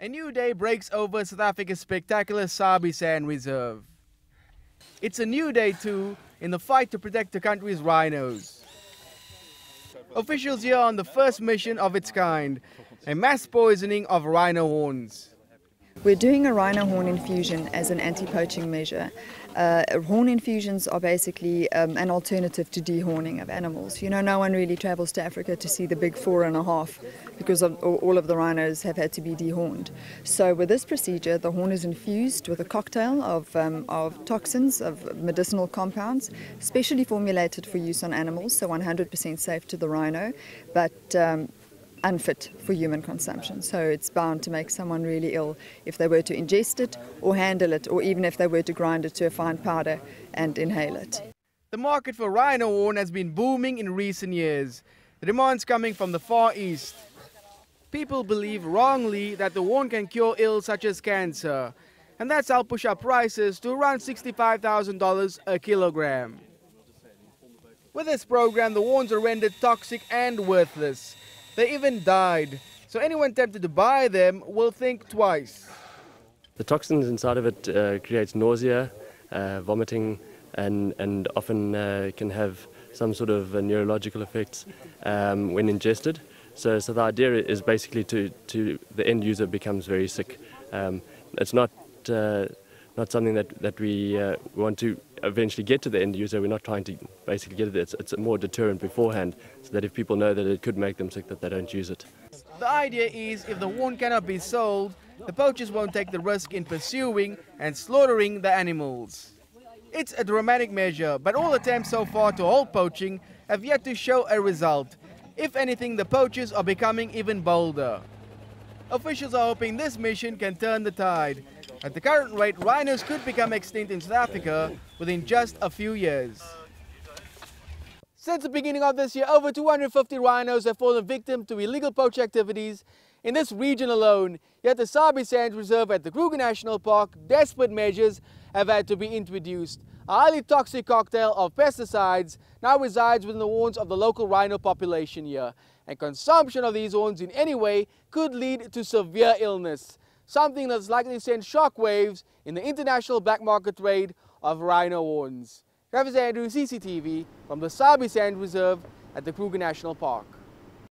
A new day breaks over South Africa's spectacular Sabi Sand Reserve. It's a new day too in the fight to protect the country's rhinos. Officials here are on the first mission of its kind, a mass poisoning of rhino horns. We're doing a rhino horn infusion as an anti-poaching measure. Horn infusions are basically an alternative to dehorning of animals. You know, no one really travels to Africa to see the big 4.5 because all of the rhinos have had to be dehorned. So with this procedure, the horn is infused with a cocktail of toxins, of medicinal compounds, specially formulated for use on animals, so 100% safe to the rhino, but unfit for human consumption. So it's bound to make someone really ill if they were to ingest it or handle it, or even if they were to grind it to a fine powder and inhale it. The market for rhino horn has been booming in recent years. The demand's coming from the Far East. People believe wrongly that the horn can cure ills such as cancer, and that's helped push up prices to around $65,000 a kilogram. With this program, the horns are rendered toxic and worthless. They even died, so anyone tempted to buy them will think twice. The toxins inside of it creates nausea, vomiting, and often can have some sort of neurological effects when ingested. So the idea is basically to the end user becomes very sick. It's not something that we want to eventually get to the end user. We're not trying to basically get it. It's a more deterrent beforehand, so that if people know that it could make them sick, that they don't use it. The idea is if the horn cannot be sold, the poachers won't take the risk in pursuing and slaughtering the animals. It's a dramatic measure, but all attempts so far to halt poaching have yet to show a result. If anything, the poachers are becoming even bolder. Officials are hoping this mission can turn the tide. At the current rate, rhinos could become extinct in South Africa within just a few years. Since the beginning of this year, over 250 rhinos have fallen victim to illegal poaching activities in this region alone. Yet the Sabi Sand Reserve at the Kruger National Park, desperate measures have had to be introduced. A highly toxic cocktail of pesticides now resides within the horns of the local rhino population here, and consumption of these horns in any way could lead to severe illness, something that's likely to send shockwaves in the international black market trade of rhino horns. Travers Andrews, CCTV, from the Sabi Sand Reserve at the Kruger National Park.